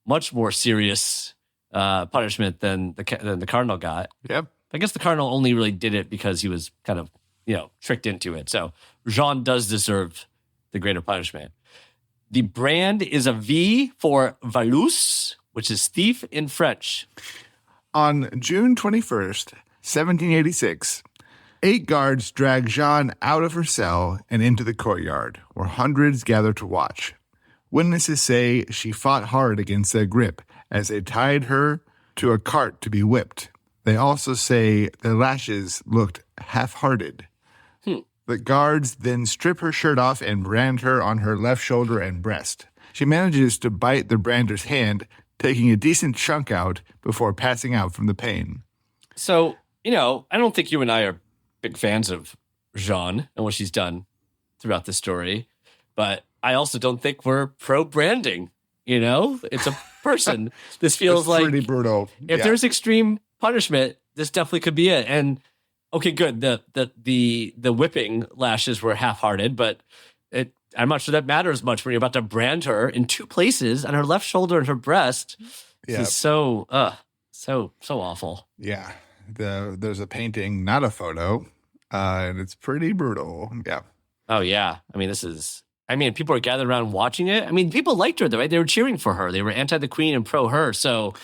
much more serious punishment than the cardinal got. Yep. I guess the cardinal only really did it because he was kind of, tricked into it. So Jean does deserve the greater punishment. The brand is a V for valus, which is thief in French. On June 21st, 1786, 8 guards dragged Jeanne out of her cell and into the courtyard, where hundreds gathered to watch. Witnesses say she fought hard against their grip as they tied her to a cart to be whipped. They also say the lashes looked half-hearted. The guards then strip her shirt off and brand her on her left shoulder and breast. She manages to bite the brander's hand, taking a decent chunk out before passing out from the pain. So, I don't think you and I are big fans of Jeanne and what she's done throughout the story, but I also don't think we're pro-branding. It's a person. This feels like pretty brutal. If there's extreme punishment, this definitely could be it. And okay, good. The whipping lashes were half-hearted, but I'm not sure that matters much when you're about to brand her in 2 places on her left shoulder and her breast. Yeah. This is so So awful. Yeah. There's a painting, not a photo, and it's pretty brutal. Yeah. Oh, yeah. I mean, people are gathered around watching it. I mean, people liked her, though, right? They were cheering for her. They were anti the queen and pro her. So,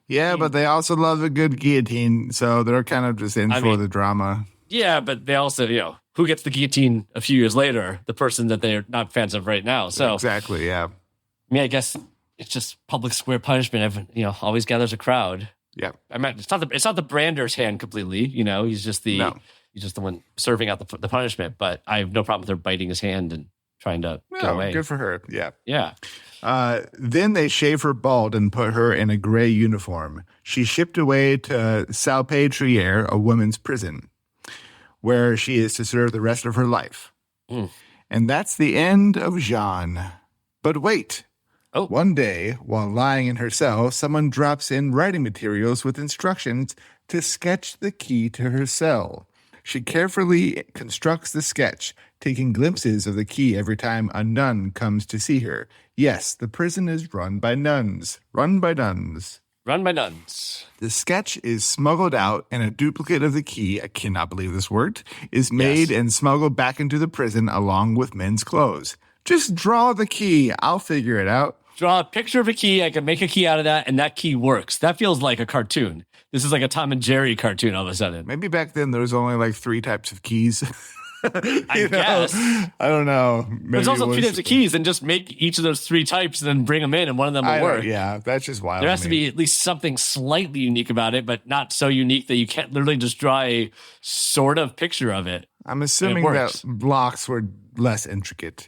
yeah, but they also love a good guillotine. So they're kind of just in for the drama. Yeah, but they also, who gets the guillotine a few years later? The person that they're not fans of right now. So exactly, yeah. I mean, I guess it's just public square punishment. Always gathers a crowd. Yeah. I mean, it's not the brander's hand completely. He's just the one serving out the punishment. But I have no problem with her biting his hand and trying to get away. Good for her. Yeah. Yeah. Then they shave her bald and put her in a gray uniform. She's shipped away to Salpêtrière, a women's prison, where she is to serve the rest of her life. Mm. And that's the end of Jeanne. But wait. Oh. One day, while lying in her cell, someone drops in writing materials with instructions to sketch the key to her cell. She carefully constructs the sketch, taking glimpses of the key every time a nun comes to see her. Yes, the prison is run by nuns. Run by nuns. Run by nuns. The sketch is smuggled out, and a duplicate of the key, I cannot believe this worked, is made and smuggled back into the prison along with men's clothes. Just draw the key. I'll figure it out. Draw a picture of a key. I can make a key out of that, and that key works. That feels like a cartoon. This is like a Tom and Jerry cartoon all of a sudden. Maybe back then there was only like 3 types of keys. I guess. I don't know. Maybe there's also 3 types of keys, and just make each of those 3 types and then bring them in, and one of them will work. Yeah, that's just wild. There has to be at least something slightly unique about it, but not so unique that you can't literally just draw a sort of picture of it. I'm assuming that blocks were less intricate,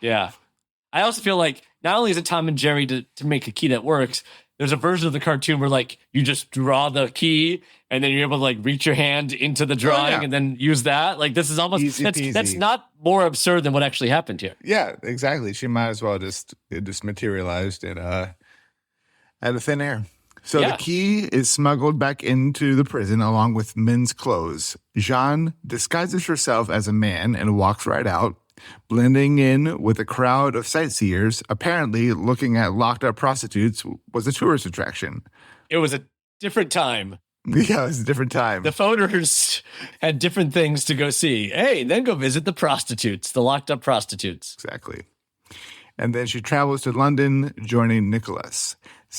Yeah. I also feel like not only is it Tom and Jerry to make a key that works, there's a version of the cartoon where you just draw the key and then you're able to reach your hand into the drawing and then use that. This is almost that's not more absurd than what actually happened here. Yeah, exactly. She might as well just materialized in out of thin air. So the key is smuggled back into the prison along with men's clothes. Jeanne disguises herself as a man and walks right out, blending in with a crowd of sightseers. Apparently, looking at locked-up prostitutes was a tourist attraction. It was a different time. Yeah, it was a different time. The phoners had different things to go see. Hey, then go visit the prostitutes, the locked-up prostitutes. Exactly. And then she travels to London, joining Nicholas.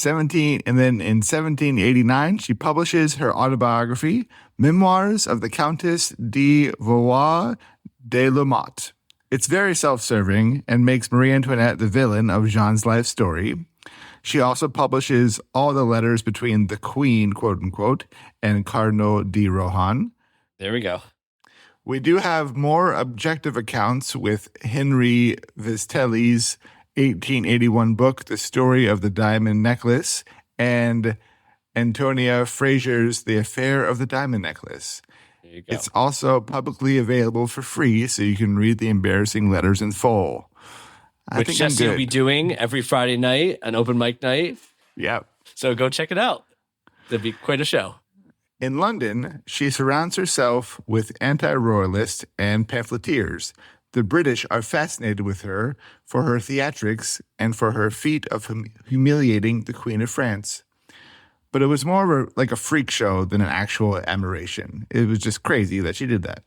And then in 1789, she publishes her autobiography, Memoirs of the Countess de Valois de la Motte. It's very self-serving and makes Marie Antoinette the villain of Jeanne's life story. She also publishes all the letters between the Queen, quote-unquote, and Cardinal de Rohan. There we go. We do have more objective accounts with Henry Vistelli's 1881 book, The Story of the Diamond Necklace, and Antonia Fraser's The Affair of the Diamond Necklace. There you go. It's also publicly available for free, so you can read the embarrassing letters in full. Which Jesse will be doing every Friday night, an open mic night. Yeah. So go check it out. It'll be quite a show. In London, she surrounds herself with anti-royalists and pamphleteers. The British are fascinated with her for her theatrics and for her feat of humiliating the Queen of France. But it was more of a freak show than an actual admiration. It was just crazy that she did that.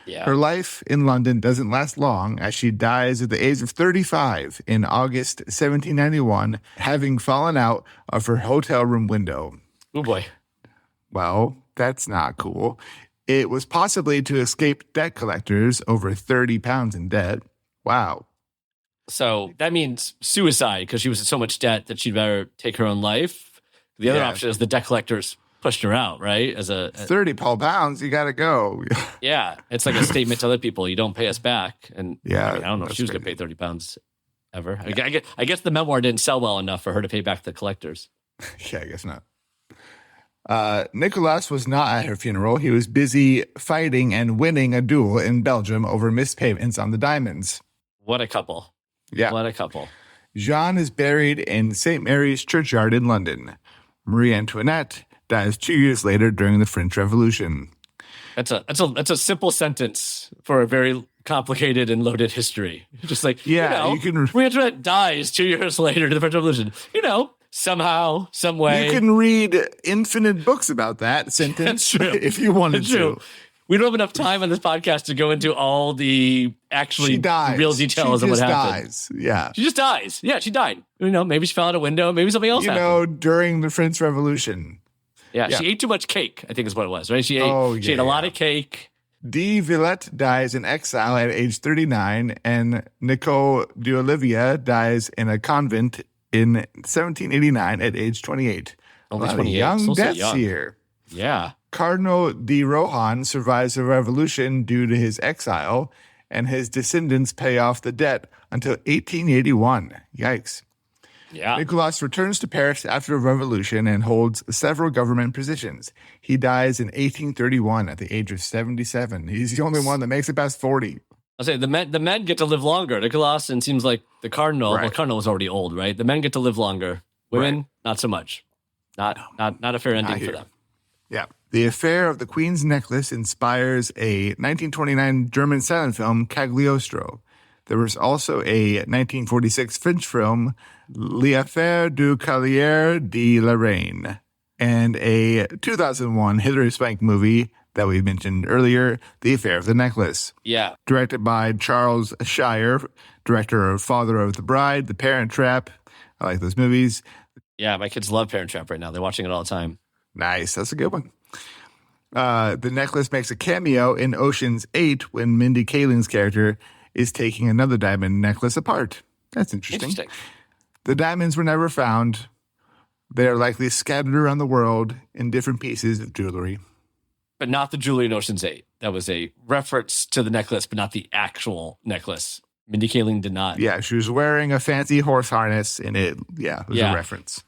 Yeah. Her life in London doesn't last long, as she dies at the age of 35 in August 1791, having fallen out of her hotel room window. Oh, boy. Well, that's not cool. It was possibly to escape debt collectors, over 30 pounds in debt. Wow. So that means suicide because she was in so much debt that she'd better take her own life. The other option is the debt collectors pushed her out, right? 30 pounds, you got to go. Yeah. It's like a statement to other people. You don't pay us back. And yeah, I don't know if she was going to pay 30 pounds ever. Yeah. I guess the memoir didn't sell well enough for her to pay back the collectors. Yeah, I guess not. Nicholas was not at her funeral. He was busy fighting and winning a duel in Belgium over missed payments on the diamonds. What a couple. Yeah. What a couple. Jeanne is buried in St. Mary's Churchyard in London. Marie Antoinette dies 2 years later during the French Revolution. That's a simple sentence for a very complicated and loaded history. Just Marie Antoinette dies 2 years later to the French Revolution. somehow, some way. You can read infinite books about that sentence if you wanted to. We don't have enough time on this podcast to go into all the actually real details of what happened. Dies. Yeah. She just dies. Yeah, she died. Maybe she fell out a window. Maybe something else happened. During the French Revolution. Yeah, she ate too much cake, I think is what it was, right? She ate a lot of cake. De Villette dies in exile at age 39, and Nicole d'Olivia dies in a convent in 1789 at age 28. Only 28. Young deaths here. Yeah. Cardinal de Rohan survives the revolution due to his exile, and his descendants pay off the debt until 1881. Yikes. Yeah. Nicolas returns to Paris after the revolution and holds several government positions. He dies in 1831 at the age of 77. He's the only one that makes it past 40. I'll say the men get to live longer. Nicolas, and seems like the cardinal. Right. Well, the cardinal was already old, right? The men get to live longer. Women, not so much. Not a fair ending for them. Yeah. The affair of the Queen's necklace inspires a 1929 German silent film, Cagliostro. There was also a 1946 French film, L'Affaire du Collier de la Reine, and a 2001 Hilary Swank movie that we mentioned earlier, The Affair of the Necklace. Yeah. Directed by Charles Shire, director of Father of the Bride, The Parent Trap. I like those movies. Yeah, my kids love Parent Trap right now. They're watching it all the time. Nice. That's a good one. The necklace makes a cameo in Ocean's 8 when Mindy Kaling's character is taking another diamond necklace apart. That's interesting. The diamonds were never found. They are likely scattered around the world in different pieces of jewelry. But not the jewelry in Ocean's 8. That was a reference to the necklace, but not the actual necklace. Mindy Kaling did not. Yeah, she was wearing a fancy horse harness, and it was a reference.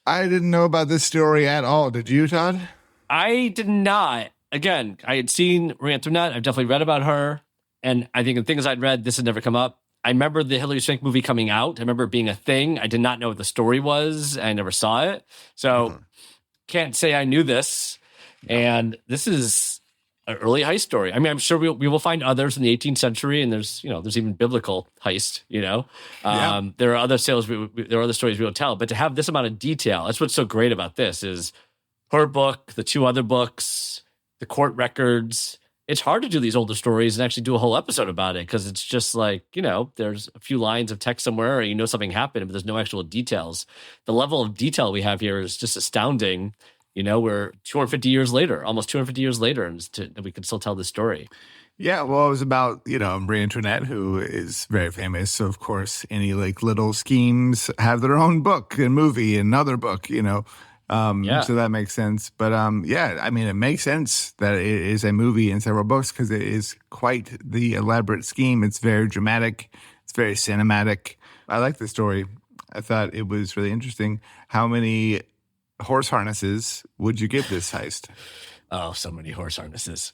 I didn't know about this story at all. Did you, Todd? I did not. Again, I had seen Marie Antoinette. I've definitely read about her. And I think the things I'd read, this had never come up. I remember the Hilary Swank movie coming out. I remember it being a thing. I did not know what the story was. I never saw it. So can't say I knew this. And this is an early heist story. I mean, I'm sure we will find others in the 18th century, and there's even biblical heist. There are other stories we will tell, but to have this amount of detail, that's what's so great about this is her book, the two other books, the court records. It's hard to do these older stories and actually do a whole episode about it because it's just like, there's a few lines of text somewhere or something happened, but there's no actual details. The level of detail we have here is just astounding. We're 250 years later, almost 250 years later, and we can still tell this story. Yeah, well, it was about, Marie Antoinette, who is very famous. So, of course, any little schemes have their own book and movie and another book, So that makes sense. But it makes sense that it is a movie and several books because it is quite the elaborate scheme. It's very dramatic. It's very cinematic. I like the story. I thought it was really interesting. How many horse harnesses would you give this heist? Oh, so many horse harnesses.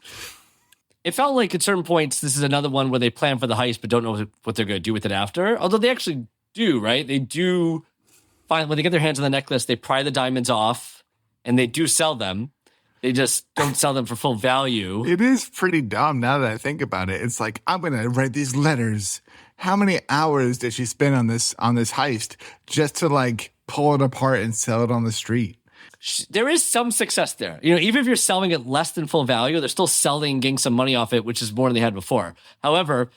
It felt like at certain points, this is another one where they plan for the heist but don't know what they're going to do with it after. Although they actually do, right? They do. When they get their hands on the necklace, they pry the diamonds off and they do sell them. They just don't sell them for full value. It is pretty dumb now that I think about it. It's like, I'm going to write these letters. How many hours did she spend on this heist just to pull it apart and sell it on the street? There is some success there. Even if you're selling it less than full value, they're still selling, getting some money off it, which is more than they had before. However,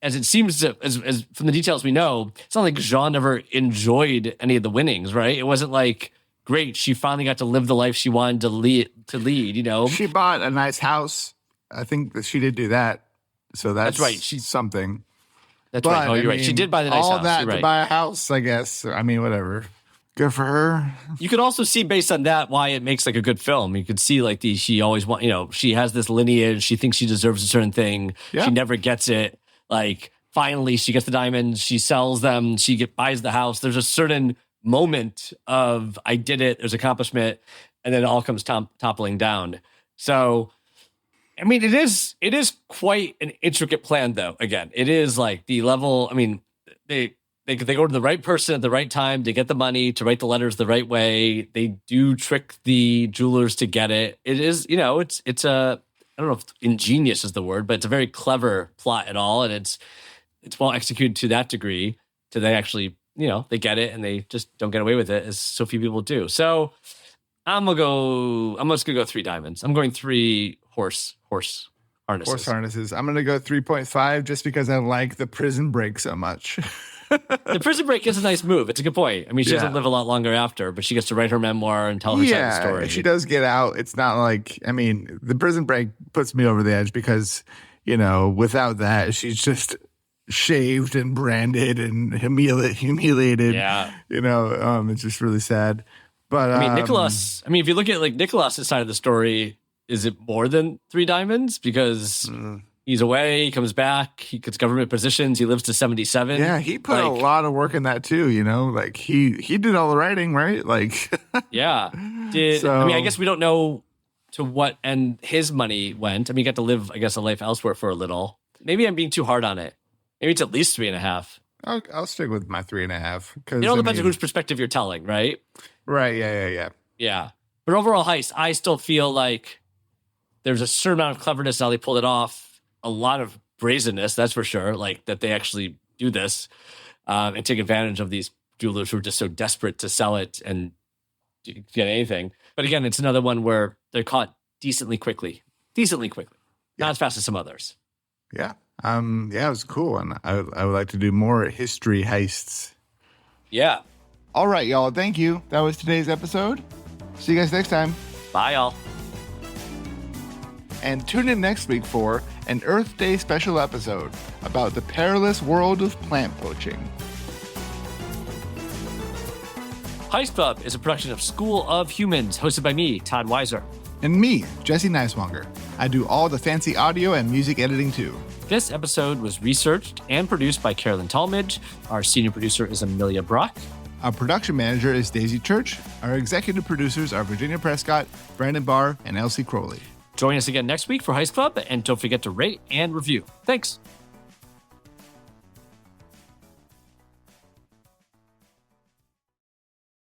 as it seems to, as from the details we know, it's not like Jean ever enjoyed any of the winnings, right? It wasn't like, great, she finally got to live the life she wanted to lead. She bought a nice house. I think that she did do that. So that's right. She's something. That's right. Oh, you're right. She did buy the nice house. All that to buy a house, I guess. Whatever. Good for her. You could also see based on that why it makes a good film. You could see she always she has this lineage. She thinks she deserves a certain thing. Yeah. She never gets it. Finally, she gets the diamonds, she sells them, buys the house. There's a certain moment of, I did it, there's accomplishment, and then it all comes toppling down. So, it is quite an intricate plan, though. Again, it is the level, they go to the right person at the right time to get the money, to write the letters the right way. They do trick the jewelers to get it. It is, it's a, I don't know if ingenious is the word, but it's a very clever plot at all. And it's well executed to that degree. To they actually, they get it and they just don't get away with it, as so few people do. So I'm just gonna go 3 diamonds. I'm going 3 horse harnesses. Horse harnesses. I'm gonna go 3.5 just because I like the prison break so much. The prison break is a nice move. It's a good point. I mean, she doesn't live a lot longer after, but she gets to write her memoir and tell her side of the story. She does get out. It's not like, I mean, the prison break puts me over the edge because, without that, she's just shaved and branded and humiliated. Yeah. It's just really sad. But I mean, Nicholas, if you look at like Nicholas's side of the story, is it more than 3 diamonds? Because he's away, he comes back, he gets government positions, he lives to 77. Yeah, he put a lot of work in that too, like he did all the writing, right? Like yeah. I guess we don't know to what end his money went. I mean, he got to live, I guess, a life elsewhere for a little. Maybe I'm being too hard on it. Maybe it's at least 3.5. I'll stick with my 3.5. It all depends on whose perspective you're telling, right? Right, yeah. Yeah. But overall, Heist, I still feel like there's a certain amount of cleverness how they pulled it off. A lot of brazenness, that's for sure. Like that they actually do this and take advantage of these jewelers who are just so desperate to sell it and get anything. But again, it's another one where they're caught decently quickly. Not as fast as some others. Yeah. It was cool. And I would like to do more history heists. Yeah. All right, y'all. Thank you. That was today's episode. See you guys next time. Bye, y'all. And tune in next week for an Earth Day special episode about the perilous world of plant poaching. Heist Club is a production of School of Humans, hosted by me, Todd Weiser. And me, Jesse Neiswanger. I do all the fancy audio and music editing too. This episode was researched and produced by Carolyn Talmadge. Our senior producer is Amelia Brock. Our production manager is Daisy Church. Our executive producers are Virginia Prescott, Brandon Barr, and Elsie Crowley. Join us again next week for Heist Club, and don't forget to rate and review. Thanks.